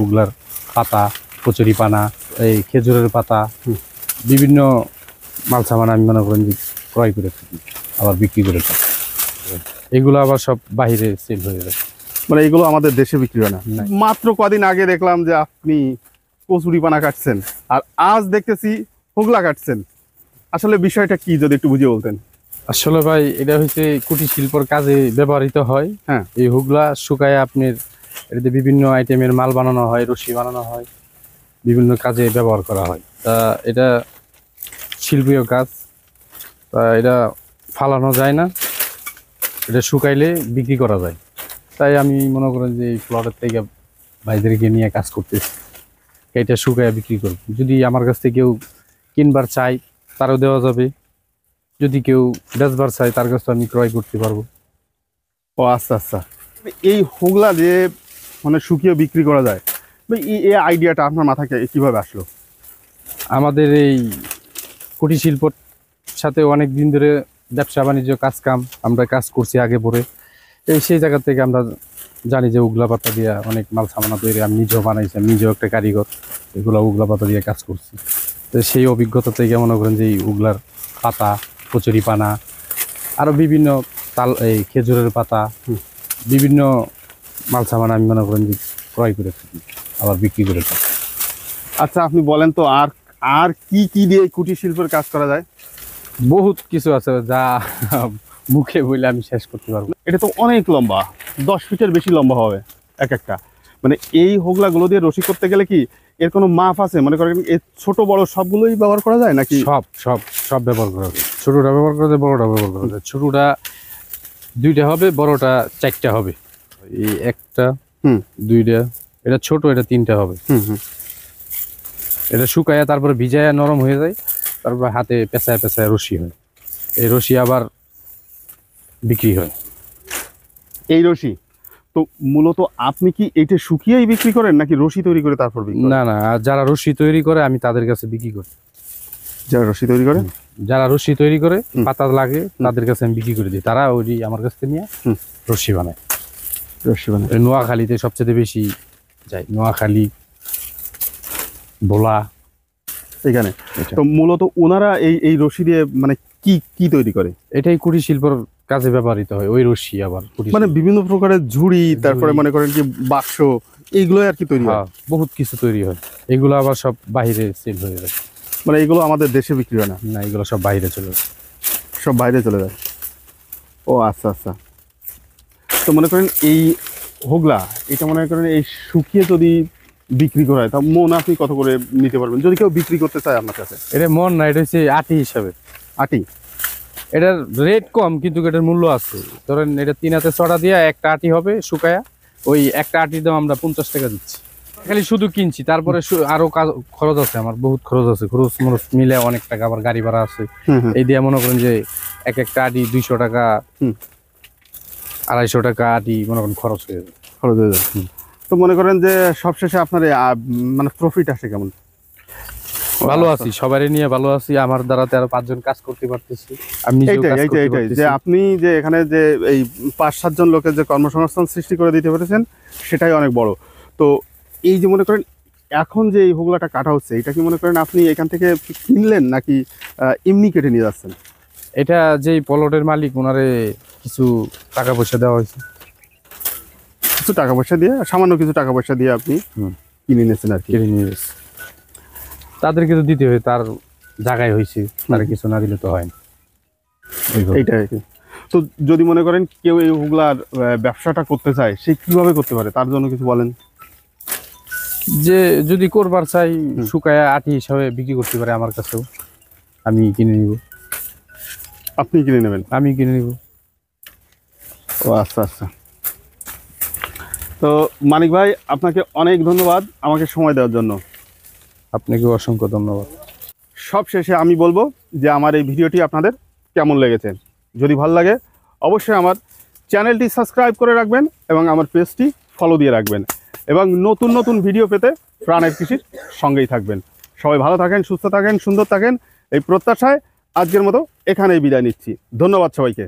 উগলার পাতা, কচুরি পানা, এই খেজুরের পাতা, বিভিন্ন মাল সামান আমি মনে করেন যে ক্রয় করে থাকি, আবার বিক্রি করে থাকি। এগুলো আবার সব বাইরে সেল হয়ে যায়, মানে এগুলো আমাদের দেশে বিক্রি হয় না। মাত্র কদিন আগে দেখলাম যে আপনি কচুরি পানা কাটছেন, আর আজ দেখতেছি হুগলা কাটছেন। আসলে বিষয়টা কি যদি একটু বুঝিয়ে বলতেন। আসলে ভাই এটা হচ্ছে কুটির শিল্পর কাজে ব্যবহৃত হয়। হ্যাঁ, এই হুগলা শুকায় আপনার এটাতে বিভিন্ন আইটেমের মাল বানানো হয়, রশি বানানো হয়, বিভিন্ন কাজে ব্যবহার করা হয়। তা এটা শিল্পীয় কাজ, তা এটা ফালানো যায় না, এটা শুকাইলে বিক্রি করা যায়। তাই আমি মনে করেন যে এই প্লটের থেকে ভাইদেরকে নিয়ে কাজ করতেছি, এটা শুকায় বিক্রি করব। যদি আমার কাছ থেকে কেউ কিনবার চাই তারও দেওয়া যাবে, যদি কেউ বেচবার চাই তার কাছে আমি ক্রয় করতে পারবো। ও আচ্ছা আচ্ছা। এই হুগলা যে মানে শুকিয়ে বিক্রি করা যায়, এই আইডিয়াটা আপনার মাথায় কিভাবে আসলো? আমাদের এই কুটির শিল্পর সাথে অনেক দিন ধরে ব্যবসা বাণিজ্য কাজ কাম আমরা কাজ করছি আগে পরে। সেই জায়গা থেকে আমরা জানি যে উগলা পাতা দিয়ে অনেক মাল সামানা তৈরি, আমি নিজেও বানাইছি, আমি নিজেও একটা কারিগর, এগুলো উগলা পাতা দিয়ে কাজ করছি। তো সেই অভিজ্ঞতা থেকে মনে করেন যে এই উগলার পাতা, কচুরি পানা, আরও বিভিন্ন এই খেজুরের পাতা, বিভিন্ন মাল সামান আমি মনে করেন যে ক্রয় করে থাকি, আবার বিক্রি করে থাকি। আচ্ছা, আপনি বলেন তো আর আর কি কি দিয়ে কুটির শিল্পের কাজ করা যায়? বহুত কিছু আছে যা মুখে বলে আমি শেষ করতে পারবো। এটা তো অনেক লম্বা, 10 ফিটের বেশি লম্বা হবে এক একটা। মানে এই হোগলাগুলো দিয়ে রশি করতে গেলে কি এর কোনো মাপ আছে? মনে করেন এর ছোট বড় সবগুলোই ব্যবহার করা যায় নাকি? সব সব সব ব্যবহার করা যায়, ছোটটা ব্যবহার করা যায়, বড়টা ব্যবহার করা যায়। ছোটটা 2টা হবে, বড়টা 4টা হবে। এই একটা 2টা, এটা ছোট, এটা 3টা হবে। এটা শুকায়া তারপরে ভিজায়া নরম হয়ে যায়, তারপর হাতে পেঁচায় পেঁচায় রশি হয়। এই রশি আবার বিক্রি হয়। এই রশি তো মূলত আপনি কি এইটা শুকিয়েই বিক্রি করেন নাকি রশি তৈরি করে তারপর বিক্রি করেন? না না, যারা রশি তৈরি করে আমি তাদের কাছে বিক্রি করি। যারা রশি তৈরি করে, যারা রশি তৈরি করে পাতা লাগে তাদের কাছে আমি বিক্রি করে দিই, তারা ওই আমার কাছ থেকে নিয়ে রশি বানায়। রশি বানায় নোয়াখালীতে সবচেয়ে বেশি যায়, নোয়াখালী, ভোলা, এখানে। তো মূলত ওনারা এই এই রশি দিয়ে মানে কি কি তৈরি করে? এটাই কুটির শিল্পর কাজে ব্যবহৃত হয়, ওই রশি আবার মানে বিভিন্ন প্রকারের ঝুড়ি, তারপরে মনে করেন কি বাক্স, এইগুলো আর কি তৈরি হয়? বহুত কিছু তৈরি হয়, এগুলো আবার সব বাইরে সেল হয়ে যায়। মানে এগুলো আমাদের দেশে বিক্রি হয় না? না, এগুলো সব বাইরে চলে যায়, সব বাইরে চলে যায়। ও আচ্ছা আচ্ছা। তো মনে করেন এই হোগলা, এটা মনে করেন এই শুকিয়ে যদি বিক্রি করা হয় তা মন আপনি কত করে নিতে পারবেন যদি কেউ বিক্রি করতে চায় আপনার কাছে? এটা মন না, এটা হচ্ছে আটি হিসাবে। আটি? এটার রেট কম কিন্তু এটার মূল্য আছে। ধরেন এটা 3 হাতে ছড়া দিয়ে একটা আটি হবে শুকায়া, ওই একটা আটির দাম আমরা 50 টাকা দিচ্ছি। খালি শুধু কিনছি, তারপরে আরো খরচ আছে, আমার বহুত খরচ আছে, খরচ মরচ মিলে অনেক টাকা, আবার গাড়ি ভাড়া আছে। এই দিয়ে মনে করেন যে এক একটা আটি 200 টাকা, 250 টাকা আটি মনে করেন খরচ হয়ে যায়। খরচ হয়ে যায়। তো মনে করেন যে সবশেষে আপনার মানে প্রফিট আসে কেমন? ভালো আছি, সবারই নিয়ে ভালো আছি, আমার দ্বারা 5 জন কাজ করতে পারতেছি। আমি এইটাই যে আপনি যে এখানে যে এই 5-7 জন লোকের যে কর্মসংস্থান সৃষ্টি করে দিতে পেরেছেন সেটাই অনেক বড়। তো এই যে মনে করেন এখন যে এই হোগলাটা কাটা হচ্ছে, এটা কি মনে করেন আপনি এখান থেকে কিনলেন নাকি এমনি কেটে নিয়ে যাচ্ছেন? এটা যেই প্লটের মালিক ওনারে কিছু টাকা পয়সা দেওয়া হয়েছে, কিছু টাকা পয়সা দিয়ে, সামান্য কিছু টাকা পয়সা দিয়ে আপনি কিনে নিয়েছেন আর কি। কিনে নিয়ে গেছে, তাদেরকে তো দিতে হয়, তার জায়গায় হয়েছে, তারা কিছু না দিলে তো হয় না। এইটাই আর কি। তো যদি মনে করেন কেউ এই হোগলার ব্যবসাটা করতে চায়, সে কিভাবে করতে পারে তার জন্য কিছু বলেন। যে যদি করবার চাই শুকায়া আটি হিসাবে বিক্রি করতে পারে আমার কাছেও, আমি কিনে নিব। আপনি কিনে নেবেন? আমি কিনে নিব। ও আচ্ছা আচ্ছা। তো মানিক ভাই, আপনাকে অনেক ধন্যবাদ আমাকে সময় দেওয়ার জন্য। আপনাকেও অসংখ্য ধন্যবাদ। সব শেষে আমি বলবো যে আমার এই ভিডিওটি আপনাদের কেমন লেগেছে। যদি ভালো লাগে অবশ্যই আমার চ্যানেলটি সাবস্ক্রাইব করে রাখবেন এবং আমার পেজটি ফলো দিয়ে রাখবেন, এবং নতুন নতুন ভিডিও পেতে প্রাণের কৃষির সঙ্গেই থাকবেন। সবাই ভালো থাকেন, সুস্থ থাকেন, সুন্দর থাকেন, এই প্রত্যাশায় আজকের মতো এখানেই বিদায় নিচ্ছি। ধন্যবাদ সবাইকে।